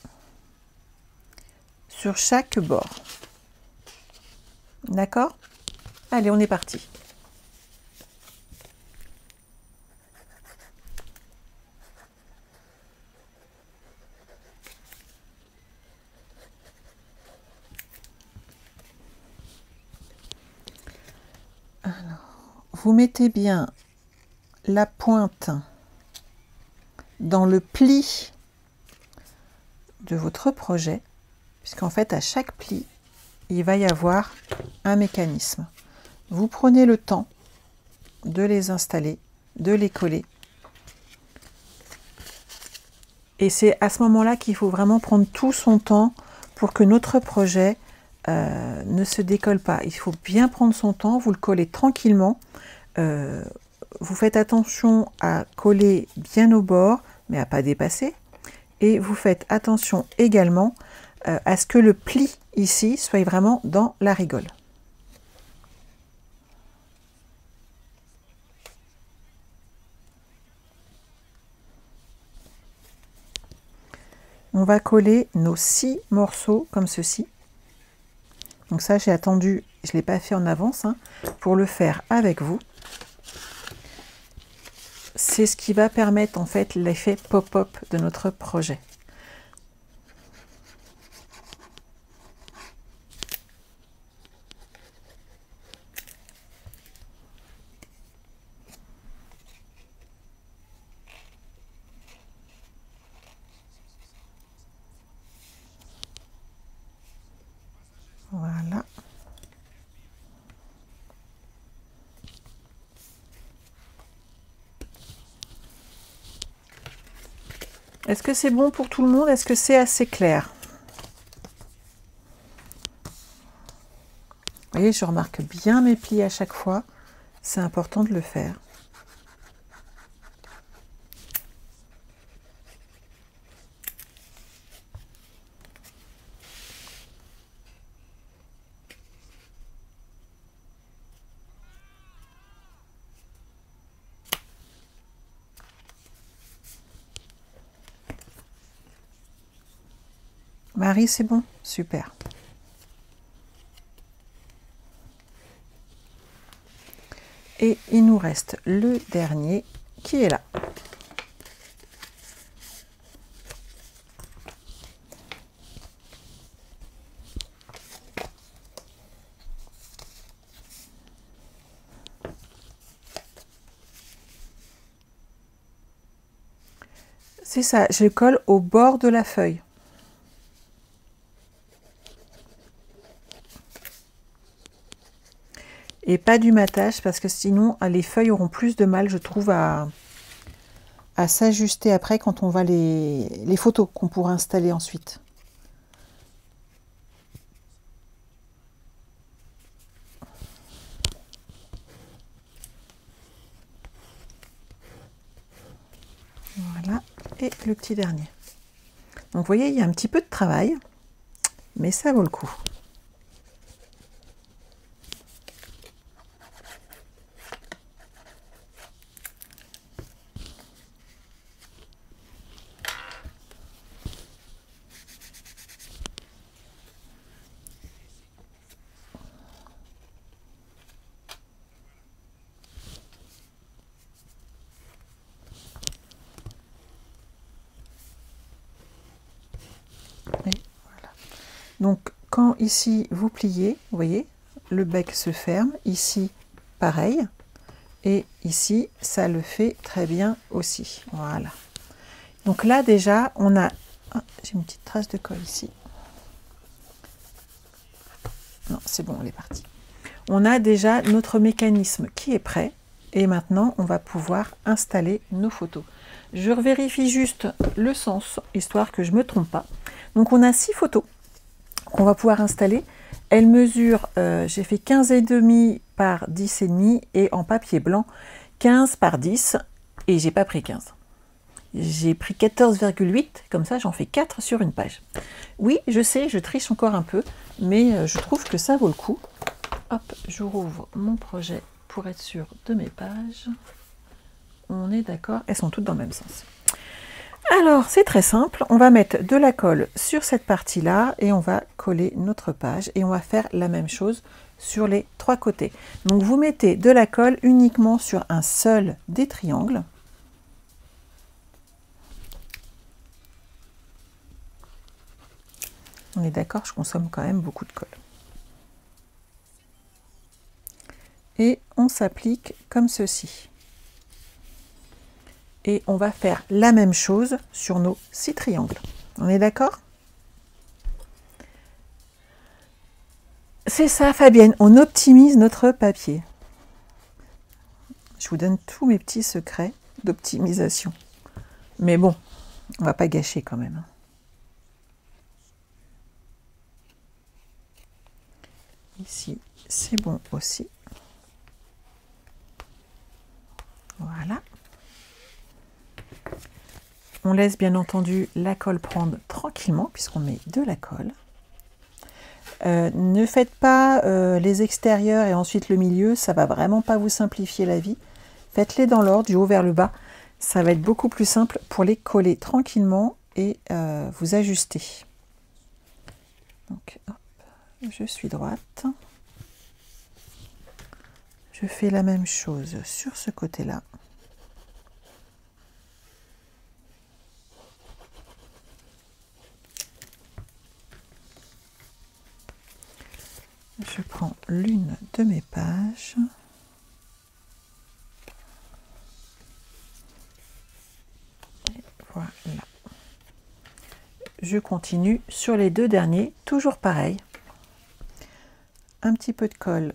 sur chaque bord. D'accord? Allez, on est parti. Vous mettez bien la pointe dans le pli de votre projet, puisqu'en fait à chaque pli, il va y avoir un mécanisme. Vous prenez le temps de les installer, de les coller. Et c'est à ce moment-là qu'il faut vraiment prendre tout son temps pour que notre projet ne se décolle pas. Il faut bien prendre son temps, vous le collez tranquillement. Vous faites attention à coller bien au bord, mais à ne pas dépasser. Et vous faites attention également à ce que le pli ici soit vraiment dans la rigole. On va coller nos 6 morceaux comme ceci. Donc ça, j'ai attendu, je ne l'ai pas fait en avance, hein, pour le faire avec vous. C'est ce qui va permettre en fait l'effet pop-up de notre projet. Est-ce que c'est bon pour tout le monde? Est-ce que c'est assez clair? Vous voyez, je remarque bien mes plis à chaque fois. C'est important de le faire. Marie, c'est bon? Super. Et il nous reste le dernier qui est là. C'est ça, je colle au bord de la feuille. Et pas du matage parce que sinon les feuilles auront plus de mal, je trouve, à s'ajuster après quand on va les photos qu'on pourra installer ensuite. Voilà, et le petit dernier. Donc vous voyez, il y a un petit peu de travail, mais ça vaut le coup. Et voilà. Donc quand ici vous pliez, vous voyez, le bec se ferme, ici pareil, et ici ça le fait très bien aussi. Voilà. Donc là déjà on a, ah, j'ai une petite trace de colle ici. Non, c'est bon, on est parti. On a déjà notre mécanisme qui est prêt et maintenant on va pouvoir installer nos photos. Je vérifie juste le sens, histoire que je ne me trompe pas. Donc on a 6 photos qu'on va pouvoir installer. Elles mesurent, j'ai fait 15,5 par 10,5 et en papier blanc 15 par 10 et j'ai pas pris 15. J'ai pris 14,8, comme ça j'en fais 4 sur une page. Oui, je sais, je triche encore un peu, mais je trouve que ça vaut le coup. Hop, je rouvre mon projet pour être sûr de mes pages. On est d'accord, elles sont toutes dans le même sens. Alors, c'est très simple, on va mettre de la colle sur cette partie-là et on va coller notre page et on va faire la même chose sur les 3 côtés. Donc, vous mettez de la colle uniquement sur un seul des triangles. On est d'accord, je consomme quand même beaucoup de colle. Et on s'applique comme ceci. Et on va faire la même chose sur nos 6 triangles. On est d'accord? C'est ça, Fabienne, on optimise notre papier. Je vous donne tous mes petits secrets d'optimisation. Mais bon, on va pas gâcher quand même. Ici, c'est bon aussi. Voilà. On laisse bien entendu la colle prendre tranquillement puisqu'on met de la colle. Ne faites pas les extérieurs et ensuite le milieu, ça va vraiment pas vous simplifier la vie. Faites-les dans l'ordre, du haut vers le bas. Ça va être beaucoup plus simple pour les coller tranquillement et vous ajuster. Donc, hop, je suis droite. Je fais la même chose sur ce côté-là. Je prends l'une de mes pages. Et voilà. Je continue sur les 2 derniers, toujours pareil. Un petit peu de colle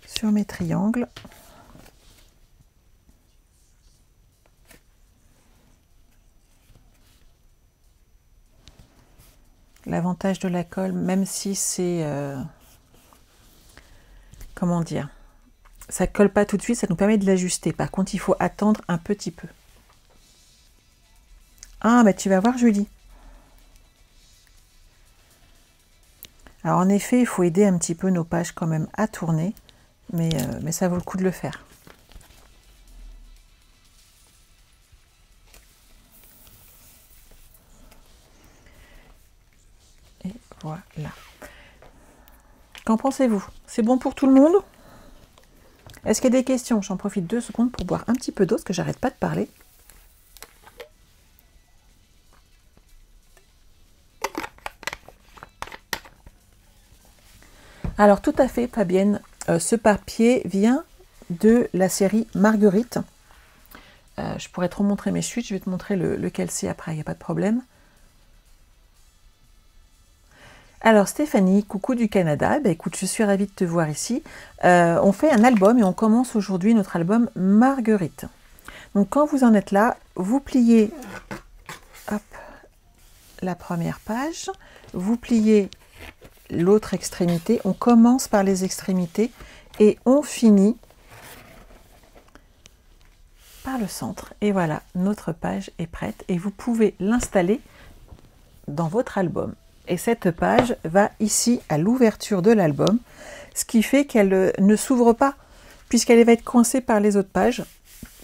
sur mes triangles. l'avantage de la colle, même si c'est... comment dire? Ça colle pas tout de suite, ça nous permet de l'ajuster. Par contre, il faut attendre un petit peu. Ah, bah tu vas voir, Julie. Alors, en effet, il faut aider un petit peu nos pages quand même à tourner. Mais ça vaut le coup de le faire. Et voilà. Qu'en pensez-vous? C'est bon pour tout le monde? Est-ce qu'il y a des questions? J'en profite 2 secondes pour boire un petit peu d'eau, parce que j'arrête pas de parler. Alors tout à fait, Fabienne, ce papier vient de la série Marguerite. Je pourrais te remontrer mes chutes, je vais te montrer lequel c'est après, il n'y a pas de problème. Alors Stéphanie, coucou du Canada, bah, écoute, je suis ravie de te voir ici. On fait un album et on commence aujourd'hui notre album Marguerite. Donc quand vous en êtes là, vous pliez hop, la première page, vous pliez l'autre extrémité, on commence par les extrémités et on finit par le centre. Et voilà, notre page est prête et vous pouvez l'installer dans votre album. Et cette page va ici à l'ouverture de l'album, ce qui fait qu'elle ne s'ouvre pas, puisqu'elle va être coincée par les autres pages.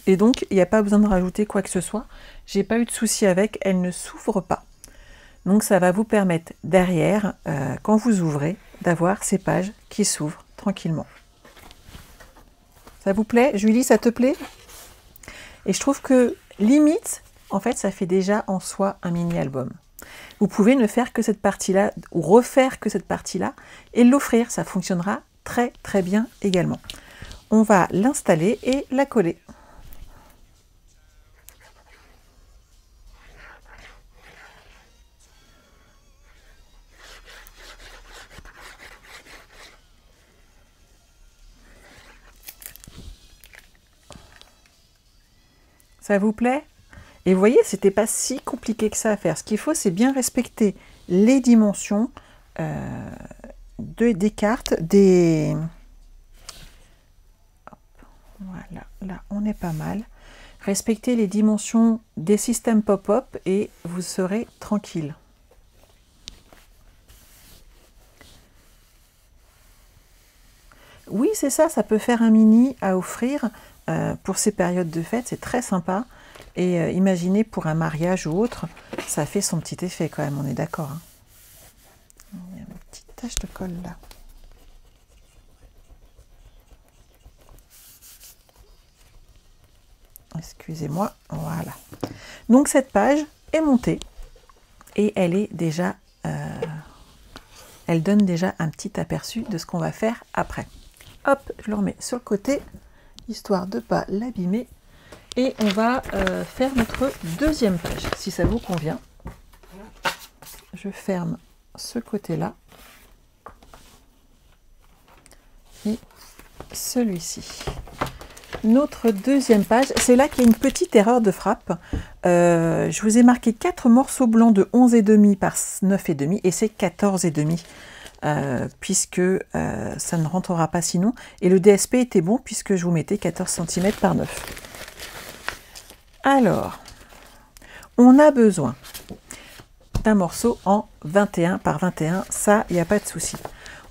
Et donc, il n'y a pas besoin de rajouter quoi que ce soit. J'ai pas eu de souci avec, elle ne s'ouvre pas. Donc, ça va vous permettre derrière, quand vous ouvrez, d'avoir ces pages qui s'ouvrent tranquillement. Ça vous plaît? Julie, ça te plaît? Et je trouve que, limite, en fait, ça fait déjà en soi un mini-album. Vous pouvez ne faire que cette partie-là ou refaire que cette partie-là et l'offrir. Ça fonctionnera très très bien également. On va l'installer et la coller. Ça vous plaît? Et vous voyez, c'était pas si compliqué que ça à faire. Ce qu'il faut, c'est bien respecter les dimensions des cartes, des... Hop, voilà, là, on est pas mal. Respectez les dimensions des systèmes pop-up et vous serez tranquille. Oui, c'est ça, ça peut faire un mini à offrir pour ces périodes de fête, c'est très sympa. Et imaginez pour un mariage ou autre, ça fait son petit effet quand même, on est d'accord. Hein. Il y a une petite tache de colle là. Excusez-moi, voilà. Donc cette page est montée et elle est déjà, elle donne déjà un petit aperçu de ce qu'on va faire après. Hop, je le remets sur le côté, histoire de ne pas l'abîmer. Et on va faire notre deuxième page, si ça vous convient. Je ferme ce côté-là. Et celui-ci. Notre deuxième page, c'est là qu'il y a une petite erreur de frappe. Je vous ai marqué 4 morceaux blancs de 11,5 par 9,5 et c'est 14,5. Puisque ça ne rentrera pas sinon. Et le DSP était bon puisque je vous mettais 14 cm par 9. Alors, on a besoin d'un morceau en 21 par 21, ça, il n'y a pas de souci.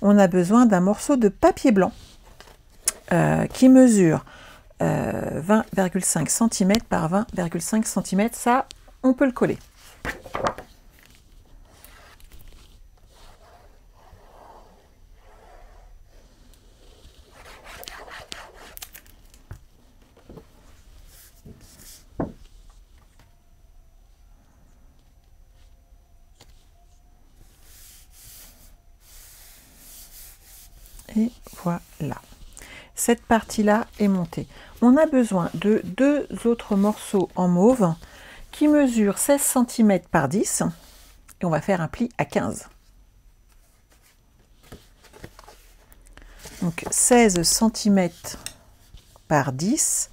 On a besoin d'un morceau de papier blanc qui mesure 20,5 cm par 20,5 cm, ça, on peut le coller. Et voilà. Cette partie-là est montée. On a besoin de 2 autres morceaux en mauve qui mesurent 16 cm par 10 et on va faire un pli à 15. Donc 16 cm par 10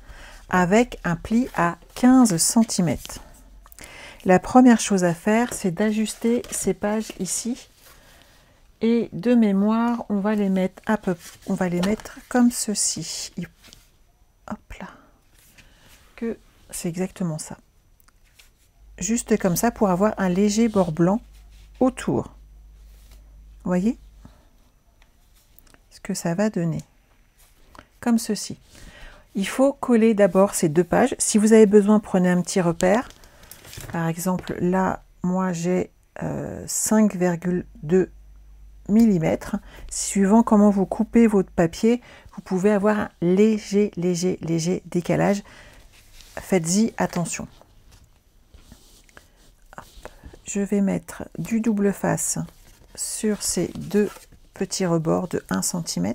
avec un pli à 15 cm. La première chose à faire, c'est d'ajuster ces pages ici. Et de mémoire, on va les mettre comme ceci. Hop là. Que c'est exactement ça. Juste comme ça pour avoir un léger bord blanc autour. Vous voyez ce que ça va donner. Comme ceci. Il faut coller d'abord ces deux pages. Si vous avez besoin, prenez un petit repère. Par exemple, là, moi j'ai 5,2 mm. Suivant comment vous coupez votre papier, vous pouvez avoir un léger décalage. Faites-y attention. Hop. Je vais mettre du double face sur ces deux petits rebords de 1 cm.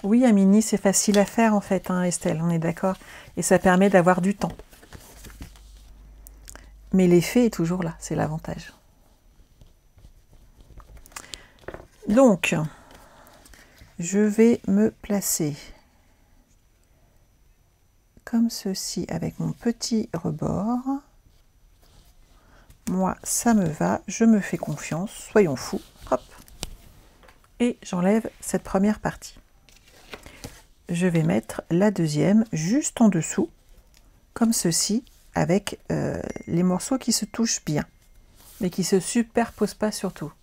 Oui, Amini, c'est facile à faire en fait, hein, Estelle, on est d'accord. Et ça permet d'avoir du temps. Mais l'effet est toujours là, c'est l'avantage. Donc, je vais me placer comme ceci avec mon petit rebord. Moi, ça me va, je me fais confiance, soyons fous. Hop. Et j'enlève cette première partie. Je vais mettre la deuxième juste en dessous, comme ceci, avec les morceaux qui se touchent bien, mais qui ne se superposent pas surtout.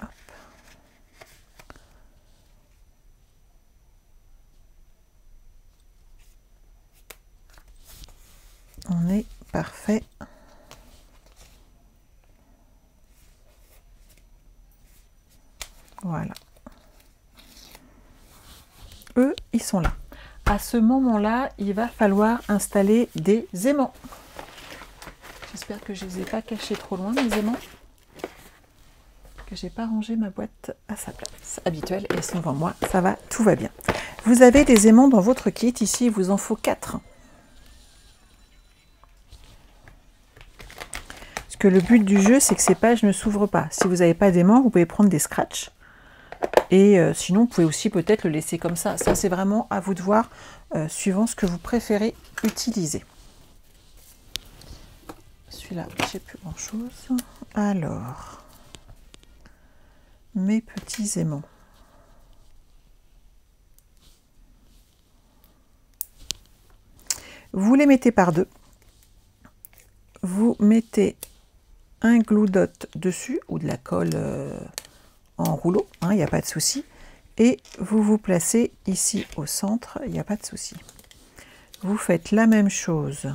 Hop. On est parfait. Voilà. Eux, ils sont là. À ce moment-là, il va falloir installer des aimants. J'espère que je ne les ai pas cachés trop loin, les aimants. Que j'ai pas rangé ma boîte à sa place habituelle. Et elles sont devant moi. Ça va, tout va bien. Vous avez des aimants dans votre kit. Ici, il vous en faut 4. Parce que le but du jeu, c'est que ces pages ne s'ouvrent pas. Si vous n'avez pas d'aimants, vous pouvez prendre des scratchs. Et sinon, vous pouvez aussi peut-être le laisser comme ça. Ça, c'est vraiment à vous de voir, suivant ce que vous préférez utiliser. Celui-là, j'ai plus grand-chose. Alors, mes petits aimants. Vous les mettez par deux. Vous mettez un glue dot dessus, ou de la colle en rouleau, hein, il n'y a pas de souci. Et vous vous placez ici au centre, il n'y a pas de souci. Vous faites la même chose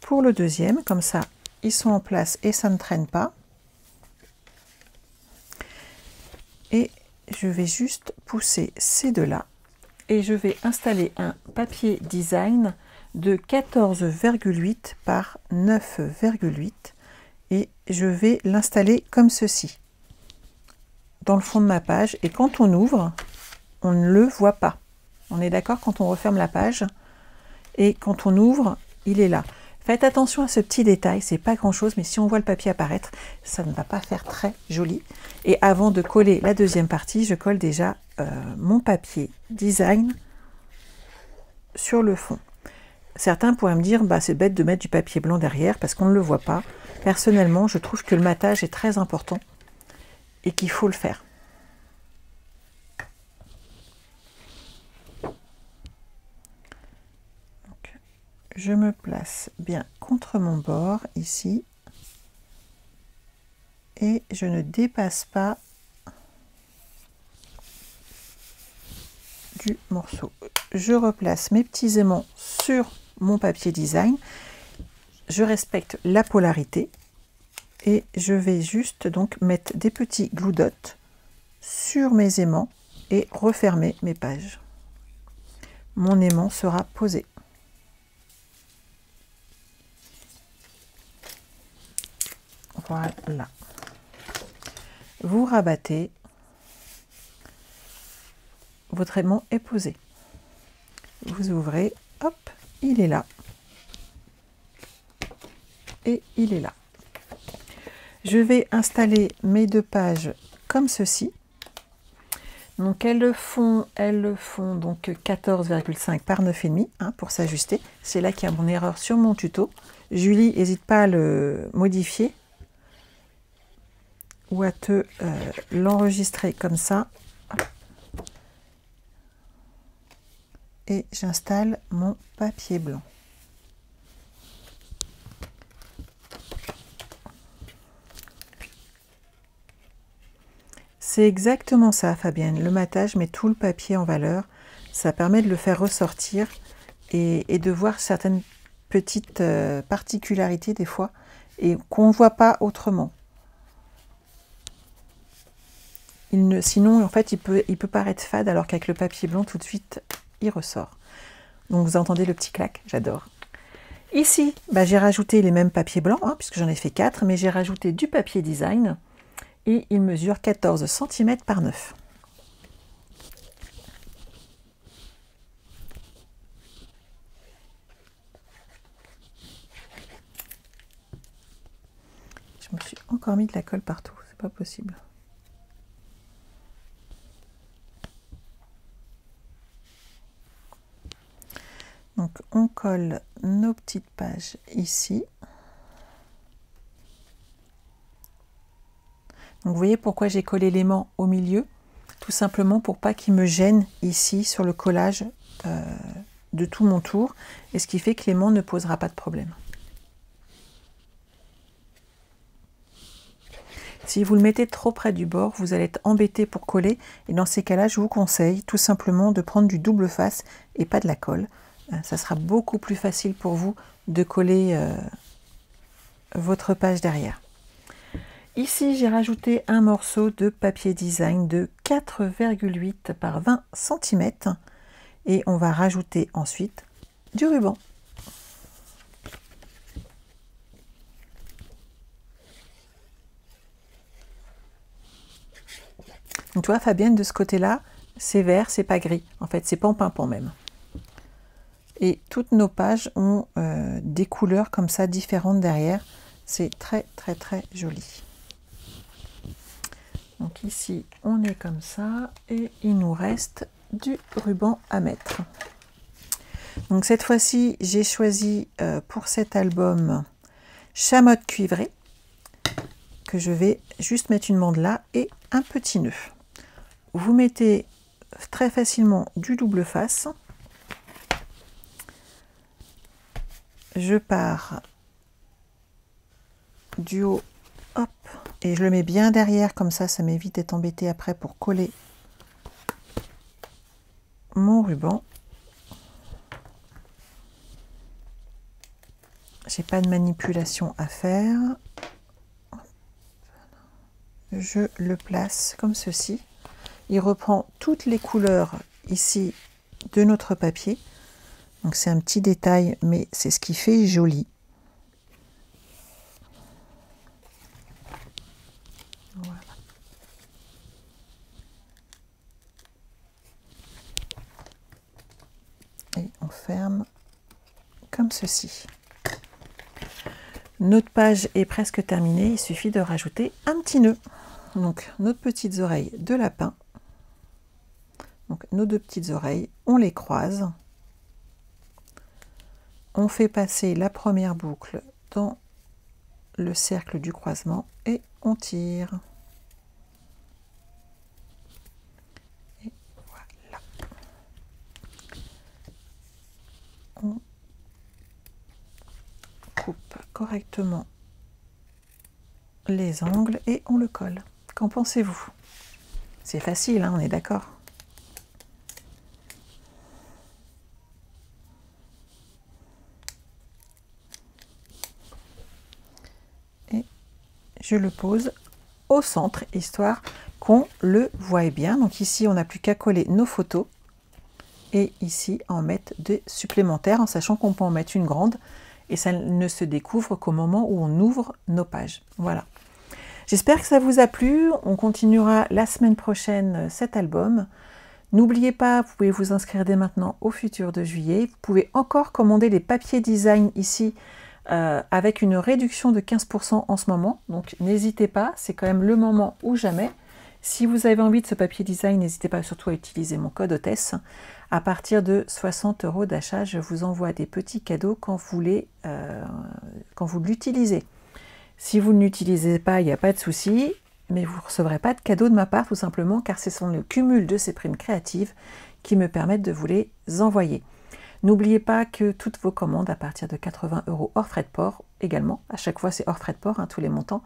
pour le deuxième, comme ça ils sont en place et ça ne traîne pas. Et je vais juste pousser ces deux-là et je vais installer un papier design de 14,8 par 9,8 et je vais l'installer comme ceci dans le fond de ma page, et quand on ouvre, on ne le voit pas. On est d'accord, quand on referme la page, et quand on ouvre, il est là. Faites attention à ce petit détail, c'est pas grand chose, mais si on voit le papier apparaître, ça ne va pas faire très joli. Et avant de coller la deuxième partie, je colle déjà mon papier design sur le fond. Certains pourraient me dire, bah, c'est bête de mettre du papier blanc derrière parce qu'on ne le voit pas. Personnellement, je trouve que le matage est très important et qu'il faut le faire. Donc, je me place bien contre mon bord ici et je ne dépasse pas du morceau. Je replace mes petits aimants sur mon papier design. Je respecte la polarité. Et je vais juste donc mettre des petits glue dots sur mes aimants et refermer mes pages. Mon aimant sera posé. Voilà. Vous rabattez. Votre aimant est posé. Vous ouvrez, hop, il est là. et il est là. Je vais installer mes 2 pages comme ceci. Donc elles font donc 14,5 par 9,5 hein, pour s'ajuster. C'est là qu'il y a mon erreur sur mon tuto. Julie, n'hésite pas à le modifier ou à te l'enregistrer comme ça. Et j'installe mon papier blanc. C'est exactement ça, Fabienne. Le matage met tout le papier en valeur. Ça permet de le faire ressortir et de voir certaines petites particularités des fois et qu'on ne voit pas autrement. Sinon, en fait, il peut paraître fade alors qu'avec le papier blanc, tout de suite, il ressort. Donc, vous entendez le petit clac, j'adore. Ici, bah, j'ai rajouté les mêmes papiers blancs, hein, puisque j'en ai fait 4, mais j'ai rajouté du papier design. Et il mesure 14 cm par 9. Je me suis encore mis de la colle partout, c'est pas possible. Donc on colle nos petites pages ici. Donc vous voyez pourquoi j'ai collé l'aimant au milieu, tout simplement pour pas qu'il me gêne ici sur le collage de tout mon tour, et ce qui fait que l'aimant ne posera pas de problème. Si vous le mettez trop près du bord, vous allez être embêté pour coller, et dans ces cas-là, je vous conseille tout simplement de prendre du double face et pas de la colle. Ça sera beaucoup plus facile pour vous de coller votre page derrière. Ici, j'ai rajouté un morceau de papier design de 4,8 par 20 cm et on va rajouter ensuite du ruban. Donc, tu vois, Fabienne, de ce côté-là, c'est vert, c'est pas gris. En fait, c'est pan-pimpon même. Et toutes nos pages ont des couleurs comme ça différentes derrière. C'est très, très, très joli. Donc ici, on est comme ça et il nous reste du ruban à mettre. Donc cette fois-ci, j'ai choisi pour cet album Chamotte cuivrée que je vais juste mettre une bande là et un petit nœud. Vous mettez très facilement du double face. Je pars du haut, hop, et je le mets bien derrière, comme ça m'évite d'être embêté après pour coller mon ruban. J'ai pas de manipulation à faire. Je le place comme ceci. Il reprend toutes les couleurs ici de notre papier. Donc c'est un petit détail, mais c'est ce qui fait joli. Voilà. Et on ferme comme ceci. Notre page est presque terminée, il suffit de rajouter un petit nœud. Donc nos petites oreilles de lapin. Donc nos deux petites oreilles, on les croise. On fait passer la première boucle dans le cercle du croisement et on tire. Et voilà. On coupe correctement les angles et on le colle. Qu'en pensez-vous? C'est facile, hein, on est d'accord? Et je le pose au centre, histoire qu'on le voie bien. Donc ici, on n'a plus qu'à coller nos photos. Et ici, en mettre des supplémentaires, en sachant qu'on peut en mettre une grande. Et ça ne se découvre qu'au moment où on ouvre nos pages. Voilà. J'espère que ça vous a plu. On continuera la semaine prochaine cet album. N'oubliez pas, vous pouvez vous inscrire dès maintenant au futur de juillet. Vous pouvez encore commander les papiers design ici avec une réduction de 15% en ce moment. Donc n'hésitez pas, c'est quand même le moment ou jamais. Si vous avez envie de ce papier design, n'hésitez pas surtout à utiliser mon code hôtesse. À partir de 60 € d'achat, je vous envoie des petits cadeaux quand vous l'utilisez. Si vous ne l'utilisez pas, il n'y a pas de souci, mais vous ne recevrez pas de cadeaux de ma part, tout simplement, car ce sont le cumul de ces primes créatives qui me permettent de vous les envoyer. N'oubliez pas que toutes vos commandes à partir de 80 € hors frais de port, également, à chaque fois c'est hors frais de port, tous les montants,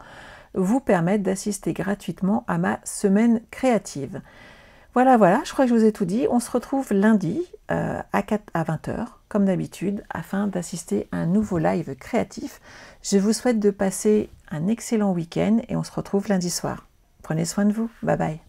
vous permettent d'assister gratuitement à ma semaine créative. Voilà, je crois que je vous ai tout dit. On se retrouve lundi à 20 h, comme d'habitude, afin d'assister à un nouveau live créatif. Je vous souhaite de passer un excellent week-end et on se retrouve lundi soir. Prenez soin de vous. Bye bye.